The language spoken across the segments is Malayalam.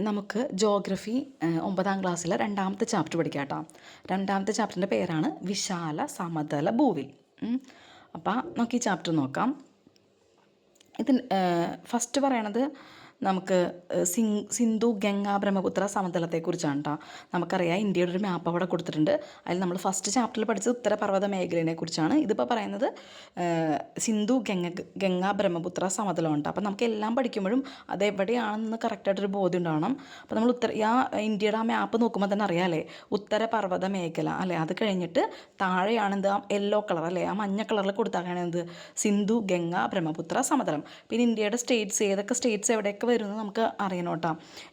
നമുക്ക് ജോഗ്രഫി 9ാം ക്ലാസ്സിലെ 2ാമത്തെ ചാപ്റ്റർ പഠിക്കാം കേട്ടോ. 2ാമത്തെ ചാപ്റ്ററിൻ്റെ പേരാണ് വിശാല സമതല ഭൂവിൽ. അപ്പോൾ നമുക്ക് ഈ ചാപ്റ്റർ നോക്കാം. ഇതിൽ ഫസ്റ്റ് പറയണത് നമുക്ക് സിന്ധു ഗംഗ ബ്രഹ്മപുത്ര സമതലത്തെക്കുറിച്ചാണ് കേട്ടോ. നമുക്കറിയാം ഇന്ത്യയുടെ ഒരു മാപ്പ് അവിടെ കൊടുത്തിട്ടുണ്ട്. അതിൽ നമ്മൾ ഫസ്റ്റ് ചാപ്റ്ററിൽ പഠിച്ചത് ഉത്തരപർവ്വത മേഖലയെ കുറിച്ചാണ്. ഇതിപ്പോൾ പറയുന്നത് സിന്ധു ഗംഗ ബ്രഹ്മപുത്ര സമതലമാണ് കേട്ടോ. അപ്പോൾ നമുക്ക് എല്ലാം പഠിക്കുമ്പോഴും അതെവിടെയാണെന്ന് കറക്റ്റായിട്ടൊരു ബോധ്യം ഉണ്ടാവണം. അപ്പോൾ നമ്മൾ ഇന്ത്യയുടെ ആ മാപ്പ് നോക്കുമ്പോൾ തന്നെ അറിയാമല്ലേ, ഉത്തരപർവ്വത മേഖല അല്ലേ, അത് കഴിഞ്ഞിട്ട് താഴെയാണെന്ത് യെല്ലോ കളർ അല്ലേ, ആ മഞ്ഞ കളറിൽ കൊടുത്താൽ എന്ത് സിന്ധു ഗംഗ ബ്രഹ്മപുത്ര സമതലം. പിന്നെ ഇന്ത്യയുടെ സ്റ്റേറ്റ്സ് ഏതൊക്കെ സ്റ്റേറ്റ്സ് എവിടെയൊക്കെ വരുന്നത് നമുക്ക് അറിയണം കേട്ടോ.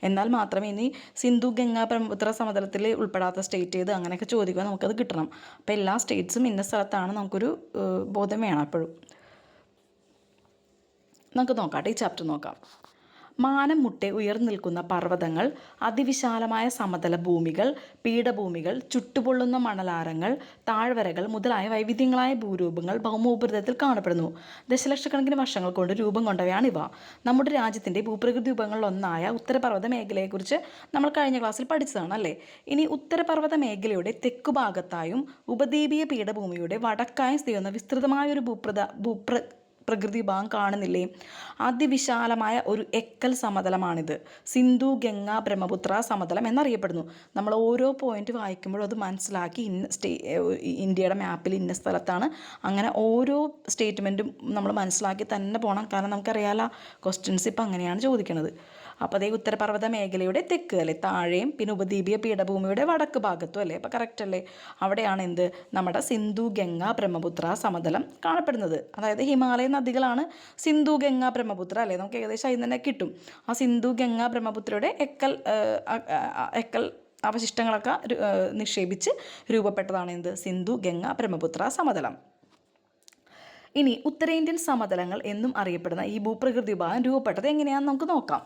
എന്നാൽ മാത്രമേ ഇനി സിന്ധു ഗംഗ ബ്രഹ്മപുത്ര സമതലത്തിൽ ഉൾപ്പെടാത്ത സ്റ്റേറ്റ് ഏത് അങ്ങനെയൊക്കെ ചോദിക്കുമ്പോൾ നമുക്കത് കിട്ടണം. അപ്പോൾ എല്ലാ സ്റ്റേറ്റ്സും ഇന്ന സ്ഥലത്താണ് നമുക്കൊരു ബോധം വേണം എപ്പോഴും. നമുക്ക് നോക്കാം ഈ ചാപ്റ്റർ നോക്കാം. മാനം മുട്ടെ ഉയർന്നു നിൽക്കുന്ന പർവ്വതങ്ങൾ, അതിവിശാലമായ സമതല ഭൂമികൾ, പീഠഭൂമികൾ, ചുട്ടുപൊള്ളുന്ന മണലാരങ്ങൾ, താഴ്വരകൾ മുതലായ വൈവിധ്യങ്ങളായ ഭൂരൂപങ്ങൾ ഭൗമോപരിതലത്തിൽ കാണപ്പെടുന്നു. ദശലക്ഷക്കണക്കിന് വർഷങ്ങൾ കൊണ്ട് രൂപം കൊണ്ടവയാണിവ. നമ്മുടെ രാജ്യത്തിൻ്റെ ഭൂപ്രകൃതി രൂപങ്ങളിലൊന്നായ ഉത്തരപർവ്വത മേഖലയെക്കുറിച്ച് നമ്മൾ കഴിഞ്ഞ ക്ലാസ്സിൽ പഠിച്ചതാണ് അല്ലേ. ഇനി ഉത്തരപർവ്വത മേഖലയുടെ തെക്കുഭാഗത്തായും ഉപദ്വീപീയ പീഠഭൂമിയുടെ വടക്കായും സ്ഥിതി ചെയ്യുന്ന വിസ്തൃതമായൊരു പ്രകൃതി ഭാഗം കാണുന്നില്ലേ. അതിവിശാലമായ ഒരു എക്കൽ സമതലമാണിത്. സിന്ധു ഗംഗ ബ്രഹ്മപുത്ര സമതലം എന്നറിയപ്പെടുന്നു. നമ്മൾ ഓരോ പോയിന്റ് വായിക്കുമ്പോഴും അത് മനസ്സിലാക്കി ഇന്ത്യയുടെ മാപ്പിൽ ഇന്ന സ്ഥലത്താണ്, അങ്ങനെ ഓരോ സ്റ്റേറ്റ്മെൻറ്റും നമ്മൾ മനസ്സിലാക്കി തന്നെ പോകണം. കാരണം നമുക്കറിയാലോ ക്വസ്റ്റ്യൻസ് ഇപ്പം അങ്ങനെയാണ് ചോദിക്കുന്നത്. അപ്പോൾ അതേ ഉത്തരപർവ്വത മേഖലയുടെ തെക്ക് അല്ലേ, താഴെയും പിന്നെ ഉപദ്വീപീയ പീഠഭൂമിയുടെ വടക്ക് ഭാഗത്തും അല്ലേ. അപ്പോൾ കറക്റ്റ് അല്ലേ, അവിടെയാണ് എന്ത് നമ്മുടെ സിന്ധു ഗംഗ ബ്രഹ്മപുത്ര സമതലം കാണപ്പെടുന്നത്. അതായത് ഹിമാലയ നദികളാണ് സിന്ധു ഗംഗ ബ്രഹ്മപുത്ര അല്ലേ, നമുക്ക് ഏകദേശം അതിൽ തന്നെ കിട്ടും. ആ സിന്ധു ഗംഗ ബ്രഹ്മപുത്രയുടെ എക്കൽ അവശിഷ്ടങ്ങളൊക്കെ നിക്ഷേപിച്ച് രൂപപ്പെട്ടതാണ് എന്ത് സിന്ധു ഗംഗ ബ്രഹ്മപുത്ര സമതലം. ഇനി ഉത്തരേന്ത്യൻ സമതലങ്ങൾ എന്നും അറിയപ്പെടുന്ന ഈ ഭൂപ്രകൃതി വിഭാഗം രൂപപ്പെട്ടത് എങ്ങനെയാണെന്ന് നമുക്ക് നോക്കാം.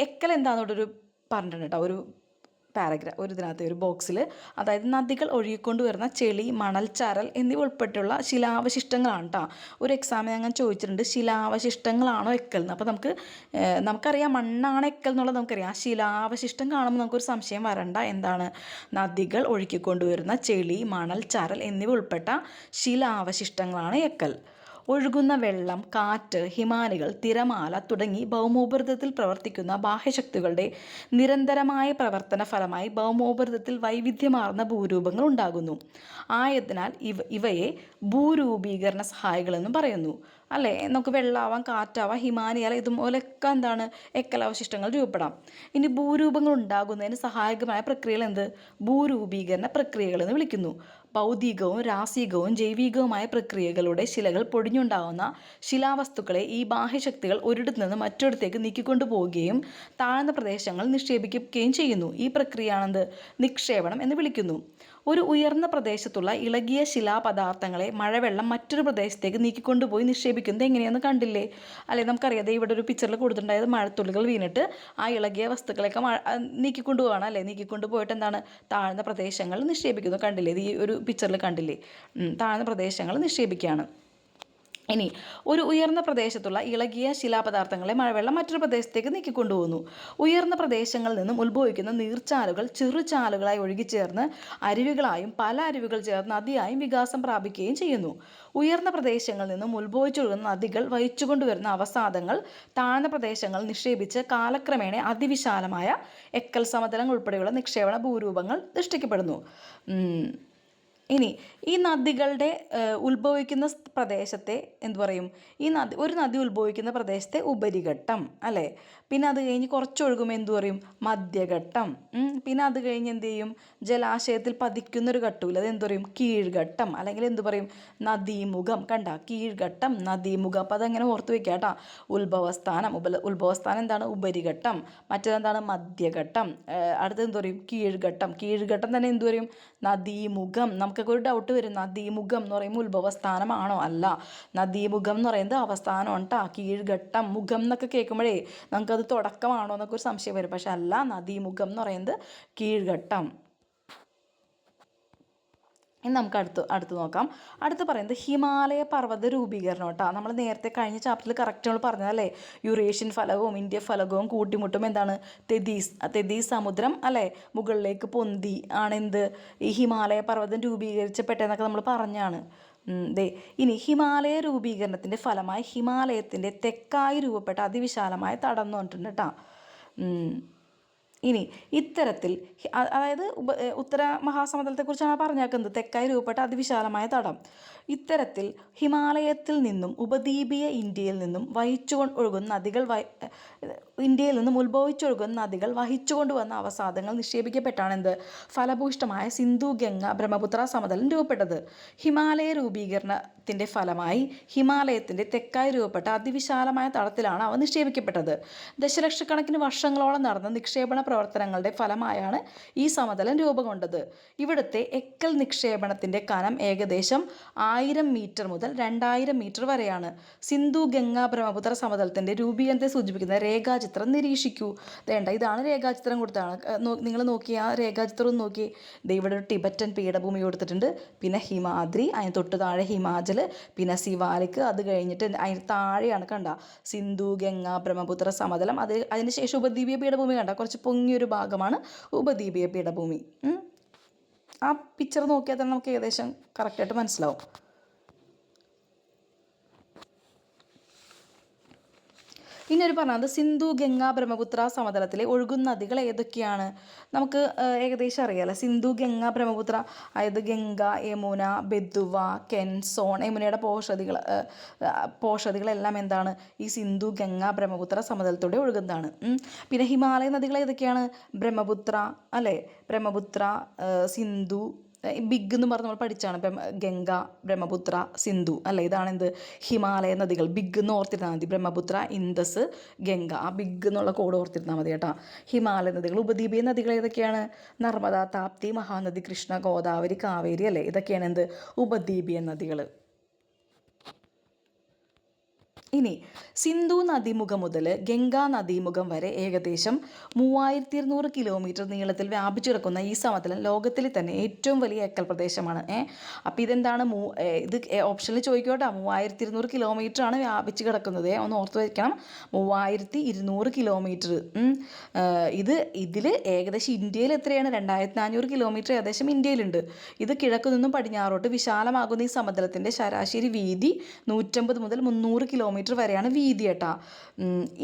എക്കൽ എന്താണെന്നോടൊരു പറഞ്ഞിട്ടുണ്ട് കേട്ടോ, ഒരു പാരഗ്രാഫ് ഒരു ഇതിനകത്ത് ഒരു ബോക്സിൽ. അതായത് നദികൾ ഒഴുകിക്കൊണ്ട് വരുന്ന ചെളി, മണൽ, ചരൽ എന്നിവ ഉൾപ്പെട്ടുള്ള ശിലാവശിഷ്ടങ്ങളാണ് കേട്ടോ. ഒരു എക്സാമിന് അങ്ങനെ ചോദിച്ചിട്ടുണ്ട്, ശിലാവശിഷ്ടങ്ങളാണോ എക്കൽ എന്ന്. അപ്പോൾ നമുക്കറിയാം മണ്ണാണ് എക്കൽ എന്നുള്ളത് നമുക്കറിയാം. ആ ശിലാവശിഷ്ടം കാണുമ്പോൾ നമുക്കൊരു സംശയം വരണ്ട, എന്താണ് നദികൾ ഒഴുകിക്കൊണ്ടുവരുന്ന ചെളി, മണൽ, ചരൽ എന്നിവ ഉൾപ്പെട്ട ശിലാവശിഷ്ടങ്ങളാണ് എക്കൽ. ഒഴുകുന്ന വെള്ളം, കാറ്റ്, ഹിമാനികൾ, തിരമാല തുടങ്ങി ഭൗമോപരിതലത്തിൽ പ്രവർത്തിക്കുന്ന ബാഹ്യശക്തികളുടെ നിരന്തരമായ പ്രവർത്തന ഫലമായി ഭൗമോപരിതലത്തിൽ വൈവിധ്യമാർന്ന ഭൂരൂപങ്ങൾ ഉണ്ടാകുന്നു. ആയതിനാൽ ഇവയെ ഭൂരൂപീകരണ സഹായികളെന്നും പറയുന്നു അല്ലേ. നമുക്ക് വെള്ളമാവാം, കാറ്റാവാം, ഹിമാനിയാല ഇതുപോലൊക്കെ എന്താണ് എക്കലാവശിഷ്ടങ്ങൾ രൂപപ്പെടാം. ഇനി ഭൂരൂപങ്ങൾ ഉണ്ടാകുന്നതിന് സഹായകമായ പ്രക്രിയകൾ ഭൂരൂപീകരണ പ്രക്രിയകൾ എന്ന് വിളിക്കുന്നു. ഭൗതികവും രാസികവും ജൈവികവുമായ പ്രക്രിയകളുടെ ശിലകൾ പൊടിഞ്ഞുണ്ടാകുന്ന ശിലാവസ്തുക്കളെ ഈ ബാഹ്യശക്തികൾ ഒരിടത്തു നിന്ന് മറ്റൊരിടത്തേക്ക് നീക്കിക്കൊണ്ടു പോവുകയും താഴ്ന്ന പ്രദേശങ്ങൾ നിക്ഷേപിക്കുകയും ചെയ്യുന്നു. ഈ പ്രക്രിയയാണെന്ത് നിക്ഷേപണം എന്ന് വിളിക്കുന്നു. ഒരു ഉയർന്ന പ്രദേശത്തുള്ള ഇളകിയ ശിലാപദാർത്ഥങ്ങളെ മഴവെള്ളം മറ്റൊരു പ്രദേശത്തേക്ക് നീക്കിക്കൊണ്ടുപോയി നിക്ഷേപിക്കുന്നത് എങ്ങനെയാണെന്ന് കണ്ടില്ലേ അല്ലേ. നമുക്കറിയാം ഇവിടെ ഒരു പിക്ചറിൽ കൊടുത്തിട്ടുണ്ടായത് മഴത്തുള്ളികൾ വീണിട്ട് ആ ഇളകിയ വസ്തുക്കളെയൊക്കെ നീക്കിക്കൊണ്ടു പോവുകയാണ് അല്ലേ. നീക്കിക്കൊണ്ടു പോയിട്ട് എന്താണ് താഴ്ന്ന പ്രദേശങ്ങൾ നിക്ഷേപിക്കുന്നു. കണ്ടില്ലേ, ഈ ഒരു പിക്ചറിൽ കണ്ടില്ലേ, താഴ്ന്ന പ്രദേശങ്ങൾ നിക്ഷേപിക്കുകയാണ്. ഇനി ഒരു ഉയർന്ന പ്രദേശത്തുള്ള ഇളകിയ ശിലാപദാർത്ഥങ്ങളെ മഴവെള്ളം മറ്റൊരു പ്രദേശത്തേക്ക് നീക്കിക്കൊണ്ടുപോകുന്നു. ഉയർന്ന പ്രദേശങ്ങളിൽ നിന്നും ഉത്ഭവിക്കുന്ന നീർച്ചാലുകൾ ചെറുചാലുകളായി ഒഴുകിച്ചേർന്ന് അരുവികളായും പല അരുവികൾ ചേർന്ന് നദിയായും വികാസം പ്രാപിക്കുകയും ചെയ്യുന്നു. ഉയർന്ന പ്രദേശങ്ങളിൽ നിന്നും ഉത്ഭവിച്ചൊഴുകുന്ന നദികൾ വഹിച്ചുകൊണ്ടുവരുന്ന അവസാദങ്ങൾ താഴ്ന്ന പ്രദേശങ്ങൾ നിക്ഷേപിച്ച് കാലക്രമേണ അതിവിശാലമായ എക്കൽ സമതലങ്ങൾ ഉൾപ്പെടെയുള്ള നിക്ഷേപണ ഭൂരൂപങ്ങൾ സൃഷ്ടിക്കപ്പെടുന്നു. ഇനി ഈ നദികളുടെ ഉത്ഭവിക്കുന്ന പ്രദേശത്തെ എന്തു പറയും, ഒരു നദി ഉത്ഭവിക്കുന്ന പ്രദേശത്തെ ഉപരിഘട്ടം അല്ലേ. പിന്നെ അത് കഴിഞ്ഞ് കുറച്ചൊഴുകുമ്പോൾ എന്തു പറയും മധ്യഘട്ടം. പിന്നെ അത് കഴിഞ്ഞ് എന്ത് ചെയ്യും, ജലാശയത്തിൽ പതിക്കുന്നൊരു ഘട്ടമില്ല, അത് എന്തു പറയും കീഴ്ഘട്ടം, അല്ലെങ്കിൽ എന്തു പറയും നദീമുഖം. കണ്ട, കീഴ്ഘട്ടം, നദീമുഖം. അപ്പോൾ അതങ്ങനെ ഓർത്ത് വെക്കുക കേട്ടോ. ഉത്ഭവസ്ഥാനം എന്താണ് ഉപരിഘട്ടം, മറ്റേതെന്താണ് മധ്യഘട്ടം, അടുത്തത് എന്തു പറയും കീഴ്ഘട്ടം. കീഴ്ഘട്ടം തന്നെ എന്തു പറയും നദീമുഖം. നമുക്കൊക്കെ ഒരു ഡൗട്ട് വരും, നദീമുഖം എന്ന് പറയുമ്പോൾ ഉത്ഭവസ്ഥാനമാണോ? അല്ല, നദീമുഖം എന്ന് പറയുന്നത് അവസ്ഥാനമാണ് കേട്ടോ. കീഴ്ഘട്ടം, മുഖം എന്നൊക്കെ കേൾക്കുമ്പോഴേ നമുക്കത് തുടക്കമാണോ എന്നൊക്കെ ഒരു സംശയം വരും. പക്ഷെ അല്ല, നദീമുഖം എന്ന് പറയുന്നത് കീഴ്ഘട്ടം. ഇനി നമുക്ക് അടുത്ത് നോക്കാം. അടുത്ത് പറയുന്നത് ഹിമാലയ പർവ്വത രൂപീകരണം കേട്ടോ. നമ്മൾ നേരത്തെ കഴിഞ്ഞ ചാപ്റ്ററിൽ കറക്റ്റ് നമ്മൾ പറഞ്ഞതല്ലേ, യുറേഷ്യൻ ഫലകവും ഇന്ത്യ ഫലകവും കൂട്ടിമുട്ടും എന്താണ്, തെതീസ് സമുദ്രം അല്ലേ മുകളിലേക്ക് പൊന്തി ആണെന്ത് ഈ ഹിമാലയ പർവ്വതം രൂപീകരിച്ചപ്പെട്ടെന്നൊക്കെ നമ്മൾ പറഞ്ഞാണ്. ഇനി ഹിമാലയ രൂപീകരണത്തിൻ്റെ ഫലമായി ഹിമാലയത്തിൻ്റെ തെക്കായി രൂപപ്പെട്ട അതിവിശാലമായ തടം എന്ന് പറഞ്ഞിട്ടുണ്ട് കേട്ടോ. ഇനി ഇത്തരത്തിൽ അതായത് ഉത്തര മഹാസമുദ്രത്തെക്കുറിച്ചാണ് പറഞ്ഞേക്കുന്നത്, തെക്കായി രൂപപ്പെട്ട അതിവിശാലമായ തടം. ഇത്തരത്തിൽ ഹിമാലയത്തിൽ നിന്നും ഉപദ്വീപീയ ഇന്ത്യയിൽ നിന്നും ഉത്ഭവിച്ചൊഴുകുന്ന നദികൾ വഹിച്ചുകൊണ്ടുവന്ന അവസാദങ്ങൾ നിക്ഷേപിക്കപ്പെട്ടാണ് എന്ത് ഫലഭൂഷ്ടമായ സിന്ധു ഗംഗ ബ്രഹ്മപുത്ര സമതലം രൂപപ്പെട്ടത്. ഹിമാലയ രൂപീകരണത്തിൻ്റെ ഫലമായി ഹിമാലയത്തിൻ്റെ തെക്കായി രൂപപ്പെട്ട അതിവിശാലമായ തടത്തിലാണ് അവ നിക്ഷേപിക്കപ്പെട്ടത്. ദശലക്ഷക്കണക്കിന് വർഷങ്ങളോളം നടന്ന നിക്ഷേപണ പ്രവർത്തനങ്ങളുടെ ഫലമായാണ് ഈ സമതലം രൂപം കൊണ്ടത്. ഇവിടുത്തെ എക്കൽ നിക്ഷേപണത്തിൻ്റെ കനം ഏകദേശം 1000 മീറ്റർ മുതൽ 2000 മീറ്റർ വരെയാണ്. സിന്ധു ഗംഗ ബ്രഹ്മപുത്ര സമതലത്തിൻ്റെ രൂപീകരണത്തെ സൂചിപ്പിക്കുന്ന രേഖാചിത്രം നിരീക്ഷിക്കൂ. ഇതാണ് രേഖാചിത്രം കൊടുത്താണ്. നിങ്ങൾ നോക്കി ആ രേഖാചിത്രം ഒന്ന് നോക്കി. ഇവിടെ ഒരു ടിബറ്റൻ പീഠഭൂമി കൊടുത്തിട്ടുണ്ട്, പിന്നെ ഹിമാദ്രി, അതിന് തൊട്ട് താഴെ ഹിമാചൽ, പിന്നെ സിവാലിക്, അത് കഴിഞ്ഞിട്ട് അതിന് താഴെയാണ് കണ്ട സിന്ധു ഗംഗ ബ്രഹ്മപുത്ര സമതലം. അതിനുശേഷം ഉപദ്വീപീയ പീഠഭൂമി കണ്ട കുറച്ച് പൊങ്ങിയൊരു ഭാഗമാണ് ഉപദ്വീപീയ പീഠഭൂമി. ആ പിക്ചർ നോക്കിയാൽ തന്നെ നമുക്ക് ഏകദേശം കറക്റ്റായിട്ട് മനസ്സിലാവും. ഇനി ഒരു പറഞ്ഞത് സിന്ധു ഗംഗ ബ്രഹ്മപുത്ര സമതലത്തിലെ ഒഴുകുന്ന നദികൾ ഏതൊക്കെയാണ് നമുക്ക് ഏകദേശം അറിയാമല്ലോ. സിന്ധു ഗംഗ ബ്രഹ്മപുത്ര, അതായത് ഗംഗ, യമുന, ബെദുവ, കെൻ, സോൺ, യമുനയുടെ പോഷതികളെല്ലാം എന്താണ് ഈ സിന്ധു ഗംഗ ബ്രഹ്മപുത്ര സമതലത്തൂടെ ഒഴുകുന്നതാണ്. പിന്നെ ഹിമാലയ നദികൾ ഏതൊക്കെയാണ്, ബ്രഹ്മപുത്ര അല്ലേ, ബ്രഹ്മപുത്ര, സിന്ധു, ബിഗ് എന്ന് പറഞ്ഞ് നമ്മൾ പഠിച്ചാണ്. ഗംഗ, ബ്രഹ്മപുത്ര, സിന്ധു അല്ലേ, ഇതാണ് എന്ത് ഹിമാലയ നദികൾ. ബിഗ് എന്ന് ഓർത്തിരുന്നാൽ മതി. ബ്രഹ്മപുത്ര, ഇൻദസ്, ഗംഗ, ആ ബിഗ് എന്നുള്ള കോഡ് ഓർത്തിരുന്നാൽ മതി കേട്ടോ. ഹിമാലയ നദികൾ. ഉപദ്വീപീയ നദികൾ ഏതൊക്കെയാണ്, നർമ്മദ, താപ്തി, മഹാനദി, കൃഷ്ണ, ഗോദാവരി, കാവേരി അല്ലേ, ഇതൊക്കെയാണ് എന്ത് ഉപദ്വീപീയ നദികൾ. ഇനി സിന്ധു നദീമുഖം മുതൽ ഗംഗാ നദീമുഖം വരെ ഏകദേശം 3200 കിലോമീറ്റർ നീളത്തിൽ വ്യാപിച്ചു കിടക്കുന്ന ഈ സമതലം ലോകത്തിലെ തന്നെ ഏറ്റവും വലിയ എക്കൽ പ്രദേശമാണ്. അപ്പോൾ ഇതെന്താണ്, ഇത് ഓപ്ഷനിൽ ചോദിക്കോട്ടെ. 3200 കിലോമീറ്റർ ആണ് വ്യാപിച്ച് കിടക്കുന്നത്. ഒന്ന് ഓർത്ത് വയ്ക്കണം, 3200 കിലോമീറ്റർ. ഇതിൽ ഏകദേശം ഇന്ത്യയിൽ എത്രയാണ്, 2400 കിലോമീറ്റർ ഏകദേശം ഇന്ത്യയിലുണ്ട്. ഇത് കിഴക്കു നിന്നും പടിഞ്ഞാറോട്ട് വിശാലമാകുന്ന ഈ സമതലത്തിൻ്റെ ശരാശരി വീതി 150 മുതൽ 300 കിലോമീറ്റർ വരെയാണ് വീതി കേട്ടോ.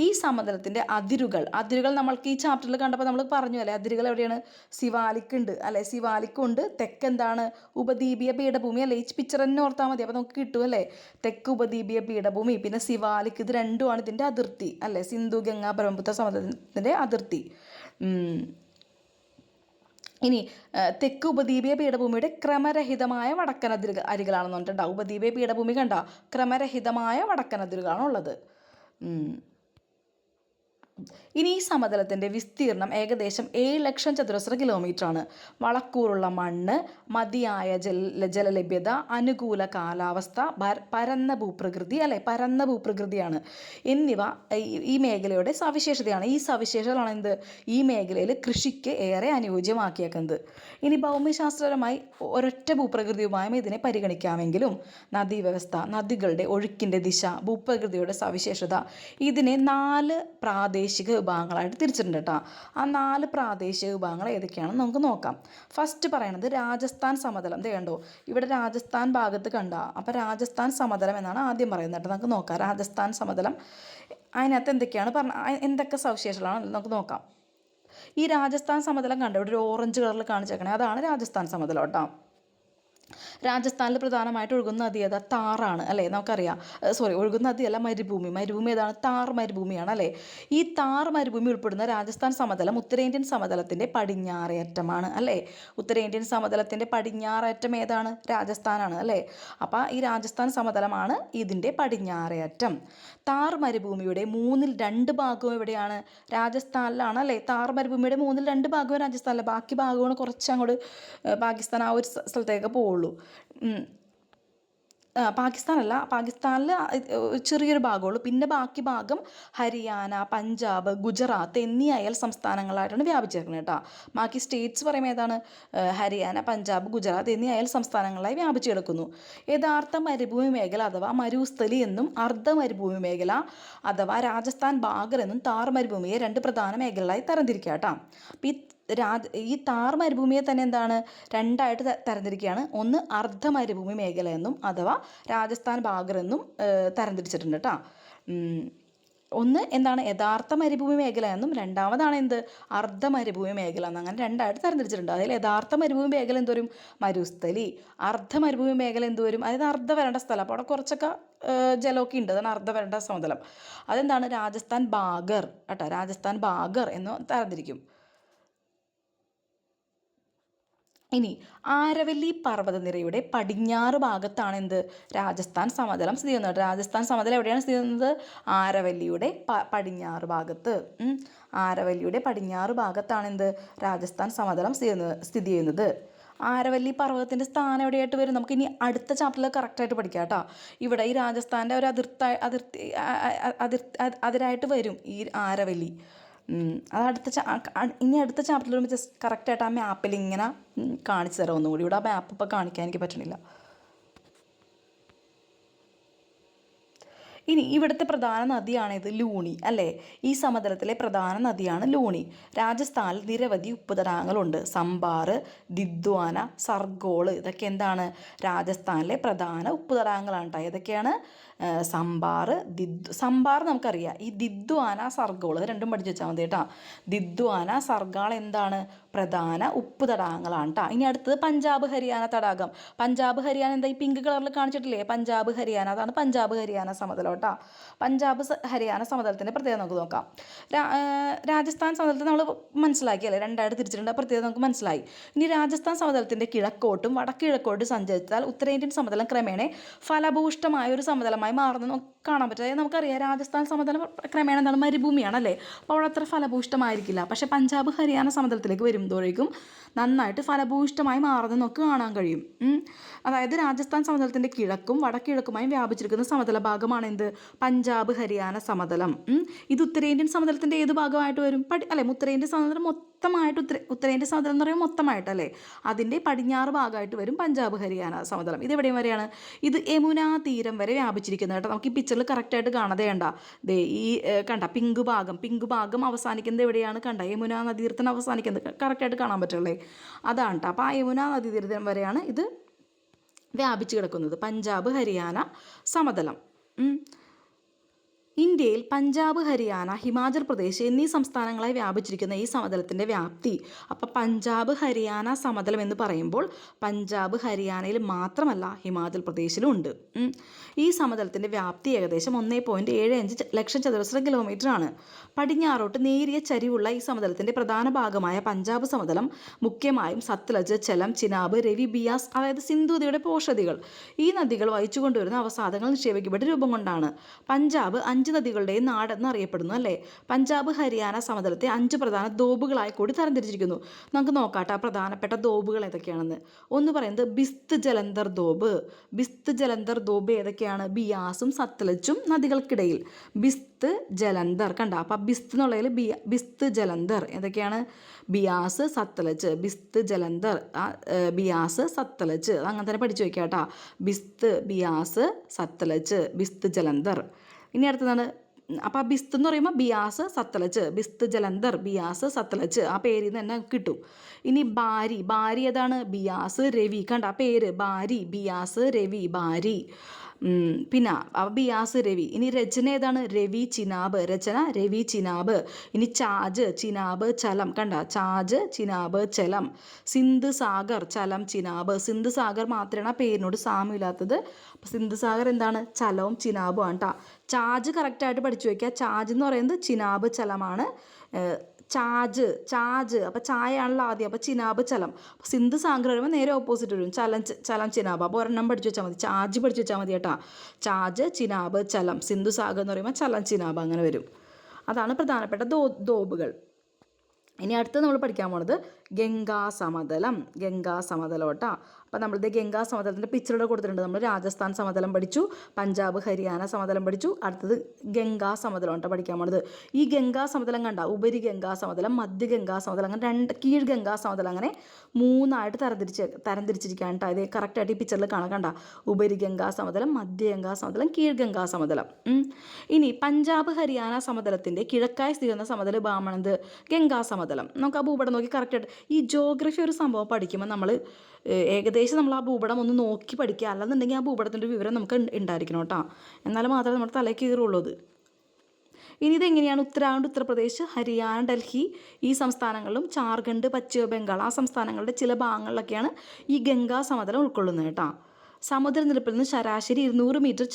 ഈ സമതലത്തിൻ്റെ അതിരുകൾ നമ്മൾക്ക് ഈ ചാപ്റ്ററിൽ കണ്ടപ്പോൾ നമ്മൾ പറഞ്ഞു അല്ലേ, അതിരുകൾ എവിടെയാണ്, സിവാലിക് ഉണ്ട് അല്ലേ, സിവാലിക്കുണ്ട്. തെക്കെന്താണ് ഉപദ്വീപീയ പീഠഭൂമി അല്ലേ, ഈ പിക്ചർ തന്നെ ഓർത്താൽ മതി, അപ്പോൾ നമുക്ക് കിട്ടും അല്ലേ. തെക്ക് ഉപദ്വീപീയ പീഠഭൂമി, പിന്നെ സിവാലിക്, ഇത് രണ്ടുമാണ് ഇതിൻ്റെ അതിർത്തി അല്ലേ, സിന്ധു ഗംഗ ബ്രഹ്മപുത്ര സമതലത്തിൻ്റെ അതിർത്തി. ഇനി തെക്ക് ഉപദ്വീപീയ പീഠഭൂമിയുടെ ക്രമരഹിതമായ അരികളാണെന്ന് പറഞ്ഞിട്ടുണ്ടാവും. ഉപദ്വീപീയ പീഠഭൂമി കണ്ട ക്രമരഹിതമായ വടക്കനതിരുകളാണുള്ളത്. ഇനി ഈ സമതലത്തിൻ്റെ വിസ്തീർണം ഏകദേശം 7 ലക്ഷം ചതുരശ്ര കിലോമീറ്ററാണ്. വളക്കൂറുള്ള മണ്ണ്, മതിയായ ജലലഭ്യത, അനുകൂല കാലാവസ്ഥ, പരന്ന ഭൂപ്രകൃതി അല്ലെ, പരന്ന ഭൂപ്രകൃതിയാണ് എന്നിവ ഈ മേഖലയുടെ സവിശേഷതയാണ്. ഈ സവിശേഷതകളാണ് എന്ത് ഈ മേഖലയിൽ കൃഷിക്ക് ഏറെ അനുയോജ്യമാക്കിയേക്കുന്നത്. ഇനി ഭൗമശാസ്ത്രപരമായി ഒരൊറ്റ ഭൂപ്രകൃതിയുമായും ഇതിനെ പരിഗണിക്കാമെങ്കിലും നദീവ്യവസ്ഥ, നദികളുടെ ഒഴുക്കിൻ്റെ ദിശ, ഭൂപ്രകൃതിയുടെ സവിശേഷത, ഇതിനെ 4 പ്രാദേശിക വിഭാഗങ്ങളായിട്ട് തിരിച്ചിട്ടുണ്ട് കേട്ടോ. ആ 4 പ്രാദേശിക വിഭാഗങ്ങൾ ഏതൊക്കെയാണെന്ന് നമുക്ക് നോക്കാം. ഫസ്റ്റ് പറയണത് രാജസ്ഥാൻ സമതലം. കണ്ടോ ഇവിടെ രാജസ്ഥാൻ ഭാഗത്ത് കണ്ട, അപ്പോൾ രാജസ്ഥാൻ സമതലം എന്നാണ് ആദ്യം പറയുന്നത് കേട്ടോ. നമുക്ക് നോക്കാം രാജസ്ഥാൻ സമതലം. അതിനകത്ത് എന്തൊക്കെ സവിശേഷതകളാണ് നമുക്ക് നോക്കാം. ഈ രാജസ്ഥാൻ സമതലം കണ്ടോ, ഇവിടെ ഒരു ഓറഞ്ച് കളറിൽ കാണിച്ചേക്കണേ, അതാണ് രാജസ്ഥാൻ സമതലം കേട്ടോ. രാജസ്ഥാനിൽ പ്രധാനമായിട്ട് ഒഴുകുന്ന നദി ഏതാ, താറാണ് അല്ലേ, നമുക്കറിയാം. ഒഴുകുന്ന നദിയല്ല, മരുഭൂമി ഏതാണ്, താർ മരുഭൂമിയാണ് അല്ലേ. ഈ താർ മരുഭൂമി ഉൾപ്പെടുന്ന രാജസ്ഥാൻ സമതലം ഉത്തരേന്ത്യൻ സമതലത്തിൻ്റെ പടിഞ്ഞാറേ അറ്റമാണ് അല്ലേ. ഉത്തരേന്ത്യൻ സമതലത്തിൻ്റെ പടിഞ്ഞാറേ അറ്റം ഏതാണ്, രാജസ്ഥാനാണ് അല്ലേ. അപ്പോൾ ഈ രാജസ്ഥാൻ സമതലമാണ് ഇതിൻ്റെ പടിഞ്ഞാറേ അറ്റം. താർ മരുഭൂമിയുടെ 2/3 ഭാഗവും എവിടെയാണ്, രാജസ്ഥാനിലാണ് അല്ലേ. താർ മരുഭൂമിയുടെ 2/3 ഭാഗവും രാജസ്ഥാനിലെ, ബാക്കി ഭാഗമാണ് കുറച്ച് അങ്ങോട്ട് പാകിസ്ഥാൻ ആ ഒരു സ്ഥലത്തേക്ക് പോവുള്ളൂ. പാകിസ്ഥാനല്ല, പാകിസ്ഥാനിൽ ചെറിയൊരു ഭാഗമുള്ളൂ. പിന്നെ ബാക്കി ഭാഗം ഹരിയാന, പഞ്ചാബ്, ഗുജറാത്ത് എന്നീ അയൽ സംസ്ഥാനങ്ങളായിട്ടാണ് വ്യാപിച്ചിരിക്കുന്നത് കേട്ടോ. ബാക്കി സ്റ്റേറ്റ്സ് പറയുമ്പോൾ ഏതാണ്? ഹരിയാന, പഞ്ചാബ്, ഗുജറാത്ത് എന്നീ അയൽ സംസ്ഥാനങ്ങളായി വ്യാപിച്ചു കിടക്കുന്നു. യഥാർത്ഥ മരുഭൂമി മേഖല അഥവാ മരുസ്ഥലി എന്നും അർദ്ധ മരുഭൂമി മേഖല അഥവാ രാജസ്ഥാൻ ബാഗർ എന്നും താർ മരുഭൂമിയെ 2 പ്രധാന മേഖലകളായി തരംതിരിക്കുക കേട്ടോ. അപ്പോൾ ഈ താർ മരുഭൂമിയെ തന്നെ എന്താണ് 2ആയിട്ട് തരംതിരിക്കുകയാണ്. ഒന്ന് അർദ്ധ മരുഭൂമി മേഖല എന്നും അഥവാ രാജസ്ഥാൻ ബാഗർ എന്നും തരംതിരിച്ചിട്ടുണ്ട് കേട്ടോ. ഒന്ന് എന്താണ് യഥാർത്ഥ മരുഭൂമി മേഖല എന്നും രണ്ടാമതാണ് എന്ത് അർദ്ധ മരുഭൂമി മേഖല എന്ന്, അങ്ങനെ 2ആയിട്ട് തരംതിരിച്ചിട്ടുണ്ട്. അതിൽ യഥാർത്ഥ മരുഭൂമി മേഖല എന്തോരും മരുസ്ഥലി, അർദ്ധ മരുഭൂമി മേഖല എന്തോരും അതായത് അർദ്ധ വരേണ്ട സ്ഥലം, അപ്പോൾ അവിടെ കുറച്ചൊക്കെ ജലമൊക്കെ ഉണ്ട്, അതാണ് അർദ്ധ വരേണ്ട സമതലം. അതെന്താണ് രാജസ്ഥാൻ ബാഗർ കേട്ടോ, രാജസ്ഥാൻ ബാഗർ എന്ന് തരംതിരിക്കും. ഇനി ആരവല്ലി പർവ്വതനിരയുടെ പടിഞ്ഞാറ് ഭാഗത്താണ് എന്ത് രാജസ്ഥാൻ സമതലം സ്ഥിതി ചെയ്യുന്നത്. രാജസ്ഥാൻ സമതലം എവിടെയാണ് സ്ഥിതി ചെയ്യുന്നത്? ആരവല്ലിയുടെ പടിഞ്ഞാറ് ഭാഗത്ത്. ആരവല്ലിയുടെ പടിഞ്ഞാറ് ഭാഗത്താണ് എന്ത് രാജസ്ഥാൻ സമതലം സ്ഥിതി ചെയ്യുന്നത്. ആരവല്ലി പർവ്വതത്തിൻ്റെ സ്ഥാനം എവിടെയായിട്ട് വരും? നമുക്ക് ഇനി അടുത്ത ചാപ്റ്ററിൽ കറക്റ്റായിട്ട് പഠിക്കാം കേട്ടോ. ഇവിടെ ഈ രാജസ്ഥാൻ്റെ ഒരു അതിരായിട്ട് വരും ഈ ആരവല്ലി. അത് ഇനി അടുത്ത ചാപ്റ്ററിൽ വരുമ്പോൾ ജസ്റ്റ് കറക്റ്റായിട്ട് ആ മാപ്പിൽ ഇങ്ങനെ കാണിച്ചു തരാം ഒന്നുകൂടി. ഇവിടെ ആ മാപ്പ് ഇപ്പോൾ കാണിക്കാൻ എനിക്ക് പറ്റണില്ല. ഇനി ഇവിടുത്തെ പ്രധാന നദിയാണിത് ലൂണി അല്ലേ. ഈ സമതലത്തിലെ പ്രധാന നദിയാണ് ലൂണി. രാജസ്ഥാനിൽ നിരവധി ഉപ്പുതടാകങ്ങളുണ്ട്. സംബാർ, ദിദ്വാന, സർഗോൾ ഇതൊക്കെ എന്താണ് രാജസ്ഥാനിലെ പ്രധാന ഉപ്പുതടാകങ്ങളാണ് കേട്ടോ. ഏതൊക്കെയാണ്? സംബാർ, സംബാർ നമുക്കറിയാം. ഈ ദിദ്വാന, സർഗോൾ രണ്ടും പഠിച്ചു വെച്ചാൽ മതി കേട്ടോ. ദിദ്വാന, സർഗാൾ എന്താണ് പ്രധാന ഉപ്പ് തടാകങ്ങളാണ് കേട്ടോ. ഇനി അടുത്തത് പഞ്ചാബ് ഹരിയാന തടാകം. പഞ്ചാബ് ഹരിയാന എന്താ ഈ പിങ്ക് കളറിൽ കാണിച്ചിട്ടില്ലേ? പഞ്ചാബ് ഹരിയാന, അതാണ് പഞ്ചാബ് ഹരിയാന സമതലം കേട്ടോ. പഞ്ചാബ് ഹരിയാന സമതലത്തിൻ്റെ പ്രത്യേകത നമുക്ക് നോക്കാം. രാജസ്ഥാൻ സമതലത്തിൽ നമ്മൾ മനസ്സിലാക്കിയല്ലേ, 2ആയിട്ട് തിരിച്ചിട്ടുണ്ട്. പ്രത്യേകത നമുക്ക് മനസ്സിലായി. ഇനി രാജസ്ഥാൻ സമതലത്തിൻ്റെ കിഴക്കോട്ടും വടക്ക് കിഴക്കോട്ടും സഞ്ചരിച്ചാൽ ഉത്തരേന്ത്യൻ സമതലം ക്രമേണ ഫലഭൂഷ്ടമായ ഒരു സമതലമായി മാറുന്നത് കാണാൻ പറ്റും. അതായത് നമുക്കറിയാം രാജസ്ഥാൻ സമതലം ക്രമേണ എന്താണ് മരുഭൂമിയാണല്ലേ, അപ്പോൾ അവിടെ അത്ര ഫലഭൂഷ്ടമായിരിക്കില്ല. പക്ഷേ പഞ്ചാബ് ഹരിയാന സമതലത്തിലേക്ക് വരുമ്പോഴേക്കും നന്നായിട്ട് ഫലഭൂഷ്ടമായി മാറുന്നത് നമുക്ക് കാണാൻ കഴിയും. അതായത് രാജസ്ഥാൻ സമതലത്തിൻ്റെ കിഴക്കും വടക്കിഴക്കുമായി വ്യാപിച്ചിരിക്കുന്ന സമതല ഭാഗമാണ് എന്ത് പഞ്ചാബ് ഹരിയാന സമതലം. ഇത് ഉത്തരേന്ത്യൻ സമതലത്തിൻ്റെ ഏത് ഭാഗമായിട്ട് വരും? അല്ലെ, ഉത്തരേന്ത്യൻ സമതലം മൊത്തമായിട്ട് ഉത്തരേന്ത്യൻ സമതലം എന്ന് പറയുമ്പോൾ മൊത്തമായിട്ടല്ലേ, അതിൻ്റെ പടിഞ്ഞാറ് ഭാഗമായിട്ട് വരും പഞ്ചാബ് ഹരിയാന സമതലം. ഇതെവിടെയും വരെയാണ്? ഇത് യമുന തീരം വരെ വ്യാപിച്ചിരിക്കുന്നത് കേട്ടോ. നമുക്ക് ഈ പിക്ചറിൽ കറക്റ്റായിട്ട് കാണതേ കണ്ട ദേ ഈ കണ്ട പിങ്ക് ഭാഗം അവസാനിക്കുന്നത് എവിടെയാണ്? കണ്ട യമുന നദീതീരത്തിന് അവസാനിക്കുന്നത് കറക്റ്റായിട്ട് കാണാൻ പറ്റുള്ളേ, അതാണ് കേട്ടോ. അപ്പോൾ ആ യമുന നദീതീരം വരെയാണ് ഇത് വ്യാപിച്ചു കിടക്കുന്നത് പഞ്ചാബ് ഹരിയാന സമതലം. ഇന്ത്യയിൽ പഞ്ചാബ്, ഹരിയാന, ഹിമാചൽ പ്രദേശ് എന്നീ സംസ്ഥാനങ്ങളായി വ്യാപിച്ചിരിക്കുന്ന ഈ സമതലത്തിൻ്റെ വ്യാപ്തി, അപ്പോൾ പഞ്ചാബ് ഹരിയാന സമതലം എന്ന് പറയുമ്പോൾ പഞ്ചാബ് ഹരിയാനയിൽ മാത്രമല്ല ഹിമാചൽ പ്രദേശിലും ഉണ്ട്. ഈ സമതലത്തിൻ്റെ വ്യാപ്തി ഏകദേശം 1.75 ലക്ഷം ചതുരശ്ര കിലോമീറ്ററാണ്. പടിഞ്ഞാറോട്ട് നേരിയ ചരിവുള്ള ഈ സമതലത്തിൻ്റെ പ്രധാന ഭാഗമായ പഞ്ചാബ് സമതലം മുഖ്യമായും സത്ലജ്, ചെലം, ചിനാബ്, രവി, ബിയാസ് അതായത് സിന്ധു നദിയുടെ പോഷകനദികൾ ഈ നദികൾ വഹിച്ചു കൊണ്ടുവരുന്ന അവസാദങ്ങൾ നിക്ഷേപിക്കപ്പെട്ട രൂപം കൊണ്ടാണ് പഞ്ചാബ് 5 നദികളുടെയും നാടെന്ന് അറിയപ്പെടുന്നു അല്ലേ. പഞ്ചാബ് ഹരിയാന സമതലത്തെ 5 പ്രധാന ദ്വീപുകളായി കൂടി തരംതിരിച്ചിരിക്കുന്നു. നമുക്ക് നോക്കാട്ടെ പ്രധാനപ്പെട്ട ദ്വീപുകൾ ഏതൊക്കെയാണെന്ന്. ഒന്ന് പറയുന്നത് ബിസ്ത് ജലന്ധർ ദ്വീപ്. ബിസ്ത് ജലന്ധർ ദ്വീപ് ഏതൊക്കെയാണ്? ബിയാസും സത്ലജും നദികൾക്കിടയിൽ. ബിസ്ത് ജലന്ധർ കണ്ട, അപ്പം ബിസ്ത് എന്നുള്ളതിൽ ബിസ്ത് ജലന്ധർ ഏതൊക്കെയാണ്? ബിയാസ്, സത്ലജ്. ബിസ്ത് ജലന്ധർ, ബിയാസ്, സത്ലജ് അങ്ങനെ തന്നെ പഠിച്ചു വയ്ക്കുക കേട്ടോ. ബിസ്ത്, ബിയാസ്, സത്ലജ്, ബിസ്ത് ജലന്ധർ. ഇനി അടുത്തതാണ് അപ്പോൾ ആ ബിസ്ത് എന്ന് പറയുമ്പോൾ ബിയാസ്, സത്ലജ്, ബിസ്ത് ജലന്ധർ, ബിയാസ്, സത്ലജ് ആ പേരിൽ നിന്ന് തന്നെ കിട്ടും. ഇനി ബാരി ഏതാണ്? ബിയാസ്, രവി കണ്ട ആ പേര് ബാരി, ബിയാസ്, രവി, ബാരി. പിന്നെ ബിയാസ്, രവി. ഇനി രചന ഏതാണ്? രവി, ചിനാബ്. രചന രവി, ചിനാബ്. ഇനി ചാജ്, ചിനാബ്, ചലം കണ്ട ചാജ്, ചിനാബ്, ചലം. സിന്ധ് സാഗർ, ചലം, ചിനാബ്. സിന്ധ് സാഗർ മാത്രമാണ് ആ പേരിനോട് സാമ്യമില്ലാത്തത്. അപ്പോൾ സിന്ധ് സാഗർ എന്താണ്? ചലവും ചിനാബും ആണ് കേട്ടോ. ചാജ് കറക്റ്റായിട്ട് പഠിച്ചു വയ്ക്കുക. ചാജ് എന്ന് പറയുന്നത് ചിനാബ്, ചലമാണ്. ചാജ് അപ്പോൾ ചായയാണല്ലോ ആദ്യം, അപ്പോൾ ചിനാബ്, ചലം. അപ്പോൾ സിന്ധ് സാഗർ വരുമ്പോൾ നേരെ ഓപ്പോസിറ്റ് വരും, ചലം, ചിനാബ്. അപ്പോൾ ഒരെണ്ണം പഠിച്ചു വെച്ചാൽ മതി, ചാജ് പഠിച്ചു വെച്ചാൽ മതി കേട്ടോ. ചാജ്, ചിനാബ്, ചലം. സിന്ധു സാഗർ എന്ന് പറയുമ്പോൾ ചലം, ചിനാബ് അങ്ങനെ വരും. അതാണ് പ്രധാനപ്പെട്ട ദ്വീപുകൾ. ഇനി അടുത്ത് നമ്മൾ പഠിക്കാൻ പോണത് ഗംഗാ സമതലം കേട്ടോ. അപ്പോൾ നമ്മളിത് ഗംഗാ സമതലത്തിൻ്റെ പിക്ചറിലൂടെ കൊടുത്തിട്ടുണ്ട്. നമ്മൾ രാജസ്ഥാൻ സമതലം പഠിച്ചു, പഞ്ചാബ് ഹരിയാന സമതലം പഠിച്ചു, അടുത്തത് ഗംഗാ സമതലം കേട്ടോ പഠിക്കാൻ പോണത്. ഈ ഗംഗാ സമതലം കണ്ട ഉപരി ഗംഗാ സമതലം, മധ്യ ഗംഗാ സമതലം, അങ്ങനെ കീഴ് ഗംഗാ സമതലം, അങ്ങനെ 3ആയിട്ട് തരംതിരിച്ചിരിക്കുകയാണ് കേട്ടോ. ഇത് കറക്റ്റായിട്ട് ഈ പിക്ചറിൽ കാണാൻ കണ്ട ഉപരി ഗംഗാ സമതലം, മധ്യ ഗംഗാ സമതലം, കീഴ് ഗംഗാ സമതലം. ഇനി പഞ്ചാബ് ഹരിയാന സമതലത്തിൻ്റെ കിഴക്കായി സ്ഥിതി ചെയ്യുന്ന സമതലഭാഗമാണിത് ഗംഗാ സമതലം. നമുക്ക് ആ ഭൂപടം നോക്കി കറക്റ്റായിട്ട് ഈ ജോഗ്രഫി ഒരു സംഭവം പഠിക്കുമ്പോൾ നമ്മൾ ഏകദേശം നമ്മൾ ആ ഭൂപടം ഒന്ന് നോക്കി പഠിക്കുക, അല്ലെന്നുണ്ടെങ്കിൽ ആ ഭൂപടത്തിൻ്റെ വിവരം നമുക്ക് ഉണ്ടായിരിക്കണം കേട്ടോ. എന്നാൽ മാത്രമേ നമ്മുടെ തലയ്ക്ക് കയറുള്ളൂ അത്. ഇനി ഇതെങ്ങനെയാണ് ഉത്തരാഖണ്ഡ്, ഉത്തർപ്രദേശ്, ഹരിയാന, ഡൽഹി ഈ സംസ്ഥാനങ്ങളിലും ജാർഖണ്ഡ്, പശ്ചിമ ബംഗാൾ ആ സംസ്ഥാനങ്ങളുടെ ചില ഭാഗങ്ങളിലൊക്കെയാണ് ഈ ഗംഗാ സമതലം ഉൾക്കൊള്ളുന്നത് കേട്ടോ. സമുദ്രനിരപ്പിൽ നിന്ന് ശരാശരി 200 മീറ്റർ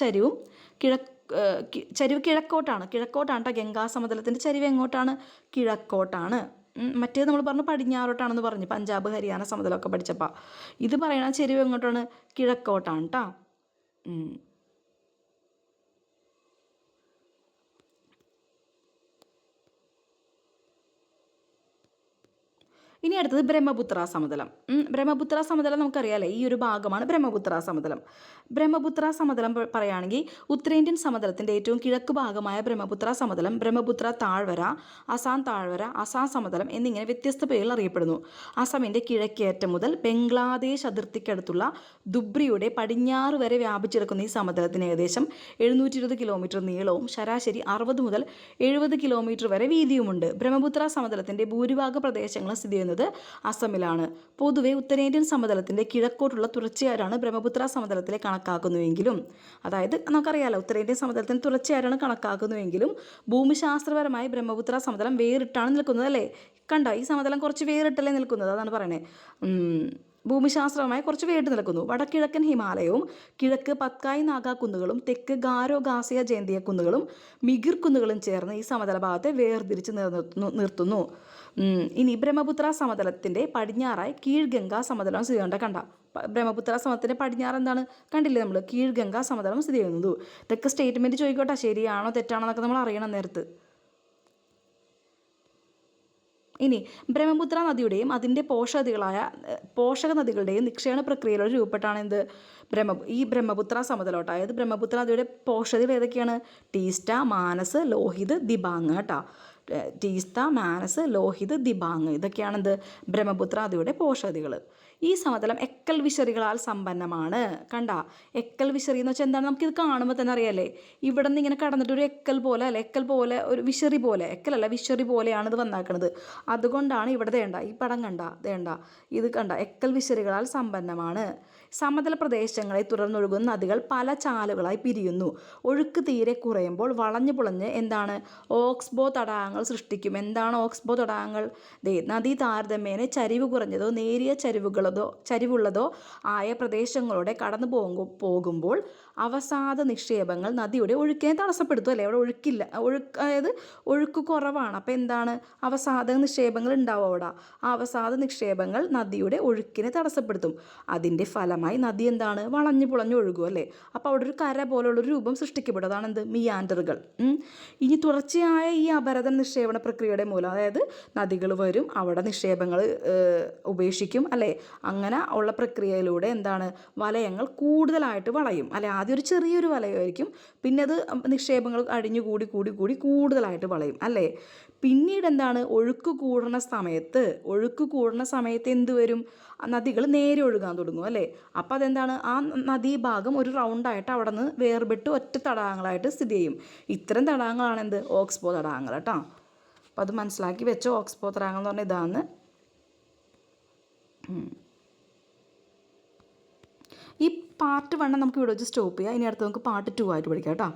ചരിവ് കിഴക്കോട്ടാണ് കേട്ടോ. ഗംഗാ സമതലത്തിൻ്റെ ചരിവ് എങ്ങോട്ടാണ്? കിഴക്കോട്ടാണ്. മറ്റേത് നമ്മൾ പറഞ്ഞു പടിഞ്ഞാറോട്ടാണെന്ന് പറഞ്ഞു പഞ്ചാബ് ഹരിയാന സമതലമൊക്കെ പഠിച്ചപ്പോൾ. ഇത് പറയണ ചരിവ് എങ്ങോട്ടാണ്? കിഴക്കോട്ടാണ് കേട്ടോ. ഇനി അടുത്തത് ബ്രഹ്മപുത്ര സമതലം. ബ്രഹ്മപുത്ര സമതലം നമുക്കറിയാമല്ലേ, ഈ ഒരു ഭാഗമാണ് ബ്രഹ്മപുത്ര സമതലം. ബ്രഹ്മപുത്ര സമതലം പറയുകയാണെങ്കിൽ ഉത്തരേന്ത്യൻ സമതലത്തിൻ്റെ ഏറ്റവും കിഴക്ക് ഭാഗമായ ബ്രഹ്മപുത്ര സമതലം, ബ്രഹ്മപുത്ര താഴ്വര, അസാം താഴ്വര, അസാം സമതലം എന്നിങ്ങനെ വ്യത്യസ്ത പേരിൽ അറിയപ്പെടുന്നു. അസമിൻ്റെ കിഴക്കേറ്റം മുതൽ ബംഗ്ലാദേശ് അതിർത്തിക്കടുത്തുള്ള ദുബ്രിയുടെ പടിഞ്ഞാറ് വരെ വ്യാപിച്ചെടുക്കുന്ന ഈ സമതലത്തിന് ഏകദേശം 720 കിലോമീറ്റർ നീളവും ശരാശരി 60 മുതൽ 70 കിലോമീറ്റർ വരെ വീതിയുമുണ്ട്. ബ്രഹ്മപുത്ര സമതലത്തിൻ്റെ ഭൂരിഭാഗ പ്രദേശങ്ങളും സ്ഥിതി അസമിലാണ്. പൊതുവെ ഉത്തരേന്ത്യൻ സമതലത്തിന്റെ കിഴക്കോട്ടുള്ള തുടർച്ചയായാണ് ബ്രഹ്മപുത്ര സമതലത്തിലെ കണക്കാക്കുന്നുവെങ്കിലും, അതായത് നമുക്കറിയാലോ ഉത്തരേന്ത്യൻ സമതലത്തിന് തുടർച്ചയായാണ് കണക്കാക്കുന്നുവെങ്കിലും ഭൂമിശാസ്ത്രപരമായി ബ്രഹ്മപുത്ര സമതലം വേറിട്ടാണ് നിൽക്കുന്നത് അല്ലേ. കണ്ടോ, ഈ സമതലം കുറച്ച് വേറിട്ടല്ലേ നിൽക്കുന്നത്, അതാണ് പറയുന്നത്. ഭൂമിശാസ്ത്രമായി കുറച്ച് വേറിട്ട് നിൽക്കുന്നു. വടക്കിഴക്കൻ ഹിമാലയവും കിഴക്ക് പത്കായ് നാഗ കുന്നുകളും തെക്ക് ഗാരോ ഗാസിയ ജയന്തിയ കുന്നുകളും മിഗിർ കുന്നുകളും ചേർന്ന് ഈ സമതല ഭാഗത്തെ വേർതിരിച്ച് നിർത്തുന്നു. ഇനി ബ്രഹ്മപുത്ര സമതലത്തിൻ്റെ പടിഞ്ഞാറായി കീഴ്ഗംഗാ സമതലം സ്ഥിതി ചെയ്യുന്നുണ്ട്. കണ്ട ബ്രഹ്മപുത്ര സമതലത്തിൻ്റെ പടിഞ്ഞാറ് എന്താണ് കണ്ടില്ലേ നമ്മൾ, കീഴ്ഗംഗാ സമതലം സ്ഥിതി ചെയ്യുന്നത്. ഇതൊക്കെ സ്റ്റേറ്റ്മെൻറ്റ് ചോദിക്കോട്ടെ, ശരിയാണോ തെറ്റാണോ എന്നൊക്കെ നമ്മൾ അറിയണം നേരത്ത്. ഇനി ബ്രഹ്മപുത്ര നദിയുടെയും അതിൻ്റെ പോഷക നദികളുടെയും നിക്ഷേപണ പ്രക്രിയയിലൂടെ രൂപപ്പെട്ടാണ് എന്ത് ഈ ബ്രഹ്മപുത്ര സമതലം. അതായത് ബ്രഹ്മപുത്ര നദിയുടെ പോഷകതകൾ ഏതൊക്കെയാണ്? ടീസ്റ്റ, മാനസ്, ലോഹിത്, ദിബാങ് കേട്ടോ. ടീസ്ത, മാനസ്, ലോഹിത്, ദിബാങ് ഇതൊക്കെയാണെന്ത് ബ്രഹ്മപുത്ര നദിയുടെ പോഷകതകൾ. ഈ സമതലം എക്കൽ വിശറികളാൽ സമ്പന്നമാണ്. കണ്ട എക്കൽ വിശറി എന്ന് വെച്ചാൽ എന്താണ്? നമുക്കിത് കാണുമ്പോൾ തന്നെ അറിയാമല്ലേ, ഇവിടെ നിന്ന് ഇങ്ങനെ കടന്നിട്ട് ഒരു എക്കൽ പോലെ അല്ലെ, എക്കൽ പോലെ ഒരു വിശറി പോലെ, എക്കലല്ല വിശറി പോലെയാണ് ഇത് വന്നാക്കുന്നത്. അതുകൊണ്ടാണ് ഇവിടെ വേണ്ട ഈ പടം വേണ്ട ഇത് കണ്ട എക്കൽ വിശറികളാൽ സമ്പന്നമാണ്. സമതല പ്രദേശങ്ങളെ തുടർന്നൊഴുകുന്ന നദികൾ പല ചാലുകളായി പിരിയുന്നു. ഒഴുക്ക് തീരെ കുറയുമ്പോൾ വളഞ്ഞു പുളഞ്ഞ് എന്താണ് ഓക്സ്ബോ തടാകങ്ങൾ സൃഷ്ടിക്കും. എന്താണ് ഓക്സ്ബോ തടാകങ്ങൾ? നദി താരതമ്യേന ചരിവ് കുറഞ്ഞതോ നേരിയ ചരിവുള്ളതോ ആയ പ്രദേശങ്ങളോടെ കടന്നു പോകുമ്പോൾ അവസാദ നിക്ഷേപങ്ങൾ നദിയുടെ ഒഴുക്കിനെ തടസ്സപ്പെടുത്തും അല്ലേ. അവിടെ ഒഴുക്കില്ല, അതായത് ഒഴുക്ക് കുറവാണ്. അപ്പോൾ എന്താണ് അവസാദ നിക്ഷേപങ്ങൾ ഉണ്ടാവും അവിടെ. ആ അവസാദ നിക്ഷേപങ്ങൾ നദിയുടെ ഒഴുക്കിനെ തടസ്സപ്പെടുത്തും. അതിൻ്റെ ഫലമായി നദി എന്താണ് വളഞ്ഞു പുളഞ്ഞു ഒഴുകും അല്ലേ. അപ്പോൾ അവിടെ ഒരു കര പോലുള്ളൊരു രൂപം സൃഷ്ടിക്കപ്പെടും. അതാണ് എന്ത് മിയാൻഡറുകൾ. ഇനി തുടർച്ചയായ ഈ അപരദന നിക്ഷേപണ പ്രക്രിയയുടെ മൂലം, അതായത് നദികൾ വരും, അവിടെ നിക്ഷേപങ്ങൾ ഉപേക്ഷിക്കും അല്ലേ. അങ്ങനെ ഉള്ള പ്രക്രിയയിലൂടെ എന്താണ് വലയങ്ങൾ കൂടുതലായിട്ട് വളയും അല്ലെ. ആദ്യം ഒരു ചെറിയൊരു വലയമായിരിക്കും, പിന്നെ അത് നിക്ഷേപങ്ങൾ അടിഞ്ഞു കൂടി കൂടുതലായിട്ട് വളയും അല്ലേ. പിന്നീട് എന്താണ് ഒഴുക്ക് കൂടുന്ന സമയത്ത് എന്ത് വരും? നദികൾ നേരെ ഒഴുകാൻ തുടങ്ങും അല്ലേ. അപ്പോൾ അതെന്താണ് ആ നദീഭാഗം ഒരു റൗണ്ടായിട്ട് അവിടെ നിന്ന് വേർപെട്ട് ഒറ്റ തടാകങ്ങളായിട്ട് സ്ഥിതി ചെയ്യും. ഇത്തരം തടാകങ്ങളാണ് എന്ത് ഓക്സ്ബോ തടാകങ്ങൾ കേട്ടോ. അപ്പോൾ അത് മനസ്സിലാക്കി വെച്ചോ. ഓക്സ്ബോ തടാകങ്ങൾ എന്ന് പറഞ്ഞാൽ ഇതാണ്. ഈ പാർട്ട് 1 നമുക്ക് ഇവിടെ വെച്ച് സ്റ്റോപ്പ് ചെയ്യാം. ഇനി അടുത്ത് നമുക്ക് പാർട്ട് 2 ആയിട്ട് പഠിക്കാം കേട്ടോ.